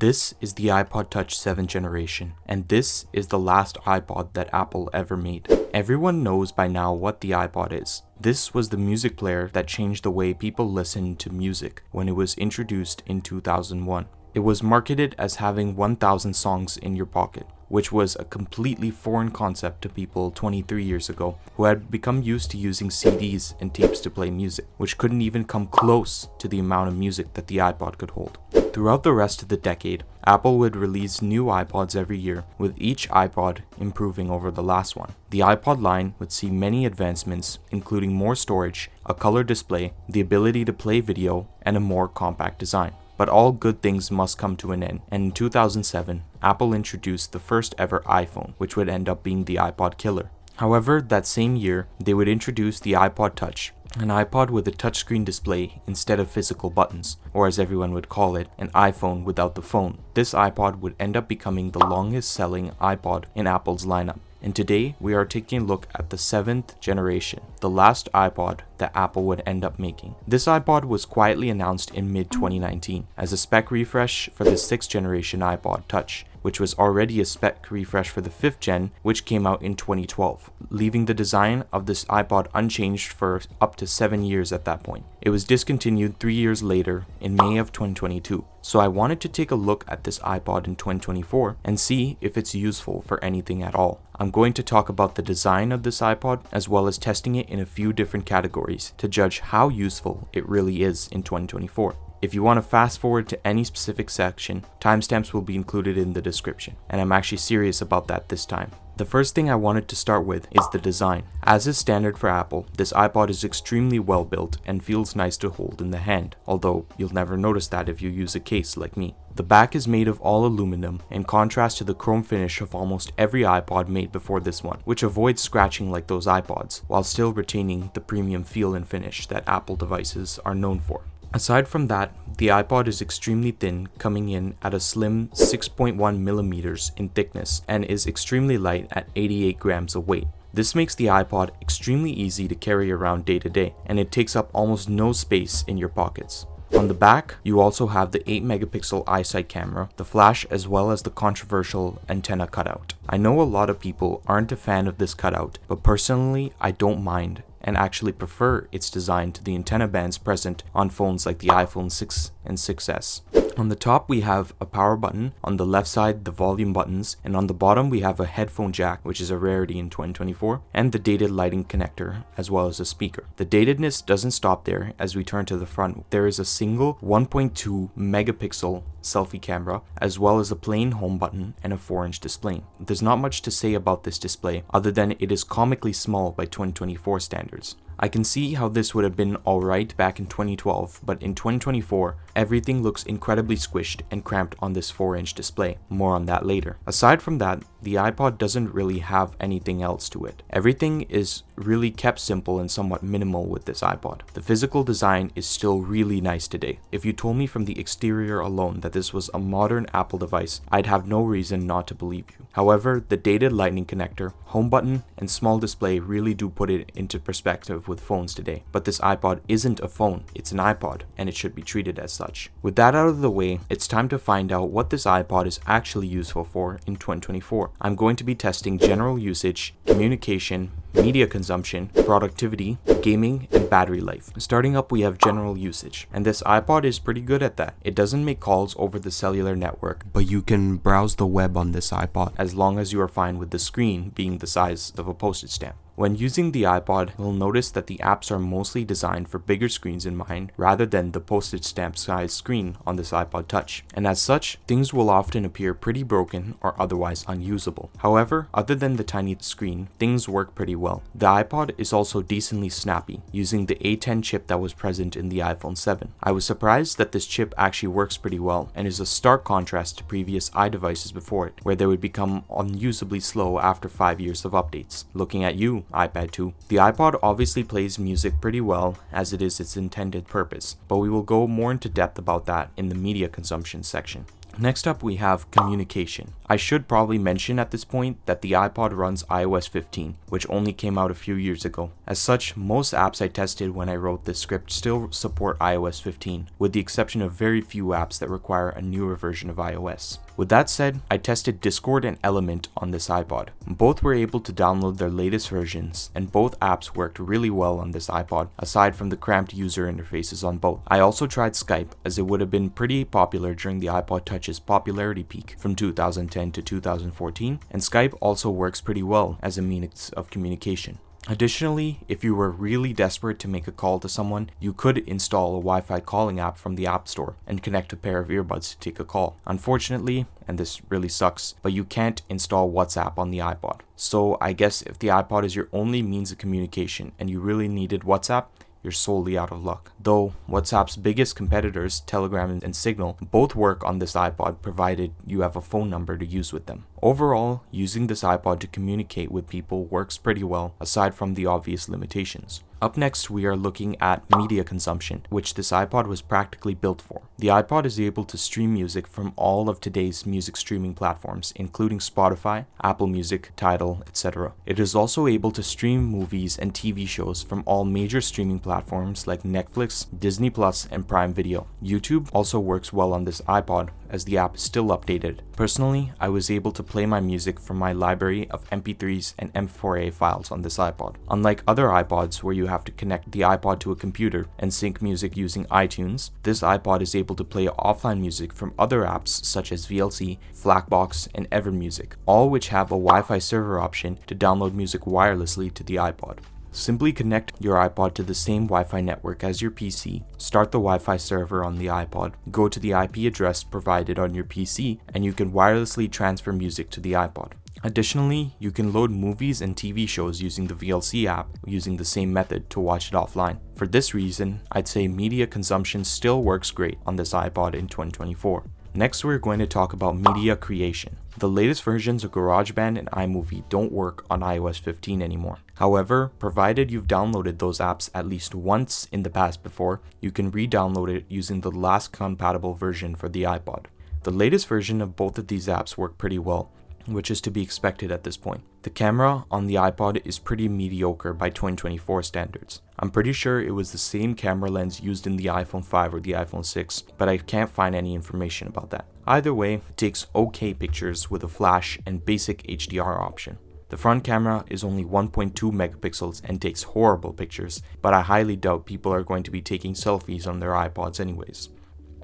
This is the iPod Touch 7th generation, and this is the last iPod that Apple ever made. Everyone knows by now what the iPod is. This was the music player that changed the way people listened to music when it was introduced in 2001. It was marketed as having 1,000 songs in your pocket, which was a completely foreign concept to people 23 years ago who had become used to using CDs and tapes to play music, which couldn't even come close to the amount of music that the iPod could hold. Throughout the rest of the decade, Apple would release new iPods every year, with each iPod improving over the last one. The iPod line would see many advancements, including more storage, a color display, the ability to play video, and a more compact design. But all good things must come to an end, and in 2007, Apple introduced the first ever iPhone, which would end up being the iPod killer. However, that same year, they would introduce the iPod Touch, an iPod with a touchscreen display instead of physical buttons, or as everyone would call it, an iPhone without the phone. This iPod would end up becoming the longest selling iPod in Apple's lineup. And today, we are taking a look at the 7th generation, the last iPod that Apple would end up making. This iPod was quietly announced in mid-2019 as a spec refresh for the 6th generation iPod Touch, which was already a spec refresh for the 5th gen, which came out in 2012, leaving the design of this iPod unchanged for up to 7 years at that point. It was discontinued 3 years later in May of 2022. So I wanted to take a look at this iPod in 2024 and see if it's useful for anything at all. I'm going to talk about the design of this iPod as well as testing it in a few different categories to judge how useful it really is in 2024. If you want to fast forward to any specific section, timestamps will be included in the description, and I'm actually serious about that this time. The first thing I wanted to start with is the design. As is standard for Apple, this iPod is extremely well built and feels nice to hold in the hand, although you'll never notice that if you use a case like me. The back is made of all aluminum, in contrast to the chrome finish of almost every iPod made before this one, which avoids scratching like those iPods, while still retaining the premium feel and finish that Apple devices are known for. Aside from that, the iPod is extremely thin, coming in at a slim 6.1 millimeters in thickness and is extremely light at 88 grams of weight. This makes the iPod extremely easy to carry around day to day, and it takes up almost no space in your pockets. On the back, you also have the 8 megapixel iSight camera, the flash, as well as the controversial antenna cutout. I know a lot of people aren't a fan of this cutout, but personally I don't mind and actually prefer its design to the antenna bands present on phones like the iPhone 6 and 6S. On the top we have a power button, on the left side the volume buttons, and on the bottom we have a headphone jack, which is a rarity in 2024, and the dated lighting connector as well as a speaker. The datedness doesn't stop there. As we turn to the front, there is a single 1.2 megapixel selfie camera, as well as a plain home button and a 4-inch display. There's not much to say about this display other than it is comically small by 2024 standards. I can see how this would have been alright back in 2012, but in 2024, everything looks incredibly squished and cramped on this 4-inch display. More on that later. Aside from that, the iPod doesn't really have anything else to it. Everything is really kept simple and somewhat minimal with this iPod. The physical design is still really nice today. If you told me from the exterior alone that this was a modern Apple device, I'd have no reason not to believe you. However, the dated lightning connector, home button, and small display really do put it into perspective with phones today. But this iPod isn't a phone, it's an iPod, and it should be treated as such. With that out of the way, it's time to find out what this iPod is actually useful for in 2024. I'm going to be testing general usage, communication, media consumption, productivity, gaming, and battery life. Starting up, we have general usage, and this iPod is pretty good at that. It doesn't make calls over the cellular network, but you can browse the web on this iPod as long as you are fine with the screen being the size of a postage stamp. When using the iPod, you'll notice that the apps are mostly designed for bigger screens in mind rather than the postage stamp size screen on this iPod Touch, and as such, things will often appear pretty broken or otherwise unusable. However, other than the tiny screen, things work pretty well. The iPod is also decently snappy, using the A10 chip that was present in the iPhone 7. I was surprised that this chip actually works pretty well and is a stark contrast to previous iDevices before it, where they would become unusably slow after 5 years of updates. Looking at you, iPad 2. The iPod obviously plays music pretty well, as it is its intended purpose, but we will go more into depth about that in the media consumption section. Next up, we have communication. I should probably mention at this point that the iPod runs iOS 15, which only came out a few years ago. As such, most apps I tested when I wrote this script still support iOS 15, with the exception of very few apps that require a newer version of iOS. With that said, I tested Discord and Element on this iPod. Both were able to download their latest versions, and both apps worked really well on this iPod, aside from the cramped user interfaces on both. I also tried Skype, as it would have been pretty popular during the iPod Touch's popularity peak from 2010 to 2014, and Skype also works pretty well as a means of communication. Additionally, if you were really desperate to make a call to someone, you could install a Wi-Fi calling app from the App Store and connect a pair of earbuds to take a call. Unfortunately, and this really sucks, but you can't install WhatsApp on the iPod. So I guess if the iPod is your only means of communication and you really needed WhatsApp, you're solely out of luck. Though WhatsApp's biggest competitors, Telegram and Signal, both work on this iPod provided you have a phone number to use with them. Overall, using this iPod to communicate with people works pretty well, aside from the obvious limitations. Up next, we are looking at media consumption, which this iPod was practically built for. The iPod is able to stream music from all of today's music streaming platforms, including Spotify, Apple Music, Tidal, etc. It is also able to stream movies and TV shows from all major streaming platforms like Netflix, Disney Plus, and Prime Video. YouTube also works well on this iPod, as the app is still updated. Personally, I was able to play my music from my library of MP3s and M4A files on this iPod. Unlike other iPods where you have to connect the iPod to a computer and sync music using iTunes, this iPod is able to play offline music from other apps such as VLC, FLACBox, and Evermusic, all which have a Wi-Fi server option to download music wirelessly to the iPod. Simply connect your iPod to the same Wi-Fi network as your PC, start the Wi-Fi server on the iPod, go to the IP address provided on your PC, and you can wirelessly transfer music to the iPod. Additionally, you can load movies and TV shows using the VLC app using the same method to watch it offline. For this reason, I'd say media consumption still works great on this iPod in 2024. Next, we're going to talk about media creation. The latest versions of GarageBand and iMovie don't work on iOS 15 anymore. However, provided you've downloaded those apps at least once in the past before, you can re-download it using the last compatible version for the iPod. The latest version of both of these apps work pretty well, which is to be expected at this point. The camera on the iPod is pretty mediocre by 2024 standards. I'm pretty sure it was the same camera lens used in the iPhone 5 or the iPhone 6, but I can't find any information about that. Either way, it takes okay pictures with a flash and basic HDR option. The front camera is only 1.2 megapixels and takes horrible pictures, but I highly doubt people are going to be taking selfies on their iPods anyways.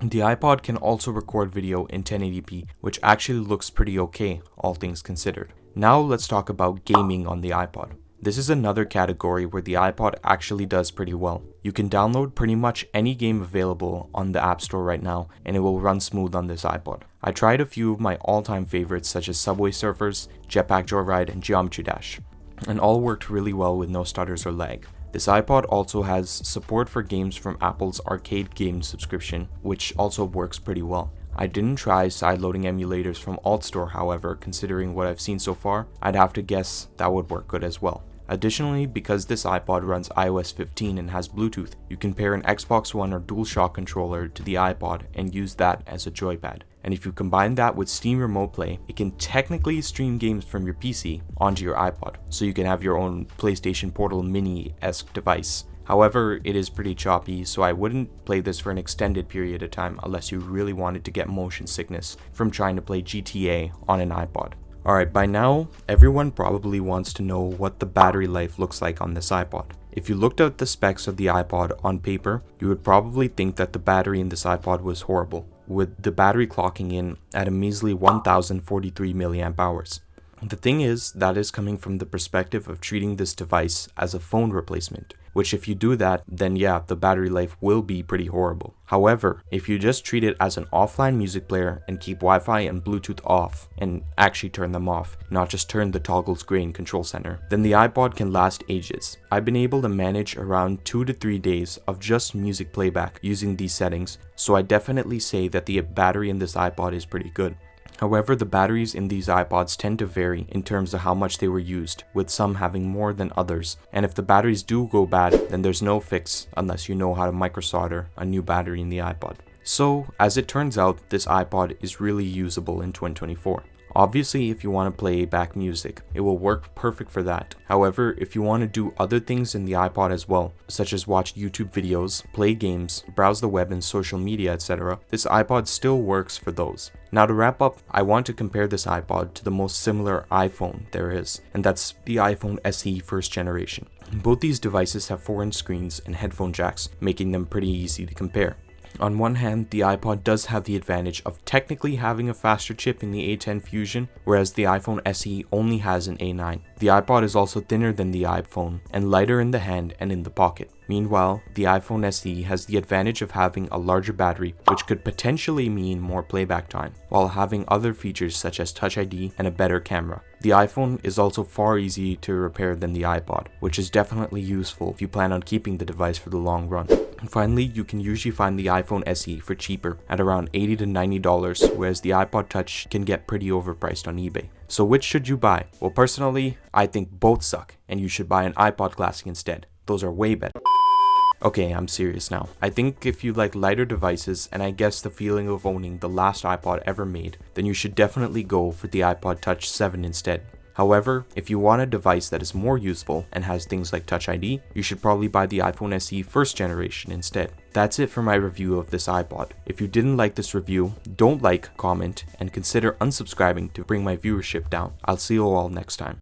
The iPod can also record video in 1080p, which actually looks pretty okay, all things considered. Now let's talk about gaming on the iPod. This is another category where the iPod actually does pretty well. You can download pretty much any game available on the App Store right now, and it will run smooth on this iPod. I tried a few of my all-time favorites such as Subway Surfers, Jetpack Joyride, and Geometry Dash, and all worked really well with no stutters or lag. This iPod also has support for games from Apple's arcade game subscription, which also works pretty well. I didn't try sideloading emulators from AltStore, however, considering what I've seen so far, I'd have to guess that would work good as well. Additionally, because this iPod runs iOS 15 and has Bluetooth, you can pair an Xbox One or DualShock controller to the iPod and use that as a joypad. And if you combine that with Steam Remote Play, it can technically stream games from your PC onto your iPod, so you can have your own PlayStation Portal Mini-esque device. However, it is pretty choppy, so I wouldn't play this for an extended period of time unless you really wanted to get motion sickness from trying to play GTA on an iPod. Alright, by now, everyone probably wants to know what the battery life looks like on this iPod. If you looked at the specs of the iPod on paper, you would probably think that the battery in this iPod was horrible, with the battery clocking in at a measly 1043 mAh. The thing is, that is coming from the perspective of treating this device as a phone replacement, which if you do that, then yeah, the battery life will be pretty horrible. However, if you just treat it as an offline music player and keep Wi-Fi and Bluetooth off, and actually turn them off, not just turn the toggles gray in Control Center, then the iPod can last ages. I've been able to manage around 2 to 3 days of just music playback using these settings, so I definitely say that the battery in this iPod is pretty good. However, the batteries in these iPods tend to vary in terms of how much they were used, with some having more than others. And if the batteries do go bad, then there's no fix unless you know how to microsolder a new battery in the iPod. So, as it turns out, this iPod is really usable in 2024. Obviously, if you want to play back music, it will work perfect for that. However, if you want to do other things in the iPod as well, such as watch YouTube videos, play games, browse the web and social media, etc., this iPod still works for those. Now to wrap up, I want to compare this iPod to the most similar iPhone there is, and that's the iPhone SE first generation. Both these devices have 4-inch screens and headphone jacks, making them pretty easy to compare. On one hand, the iPod does have the advantage of technically having a faster chip in the A10 Fusion, whereas the iPhone SE only has an A9. The iPod is also thinner than the iPhone and lighter in the hand and in the pocket. Meanwhile, the iPhone SE has the advantage of having a larger battery, which could potentially mean more playback time, while having other features such as Touch ID and a better camera. The iPhone is also far easier to repair than the iPod, which is definitely useful if you plan on keeping the device for the long run. And finally, you can usually find the iPhone SE for cheaper at around $80 to $90, whereas the iPod Touch can get pretty overpriced on eBay. So which should you buy? Well, personally, I think both suck, and you should buy an iPod Classic instead. Those are way better. Okay, I'm serious now. I think if you like lighter devices and I guess the feeling of owning the last iPod ever made, then you should definitely go for the iPod Touch 7 instead. However, if you want a device that is more useful and has things like Touch ID, you should probably buy the iPhone SE first generation instead. That's it for my review of this iPod. If you didn't like this review, don't like, comment, and consider unsubscribing to bring my viewership down. I'll see you all next time.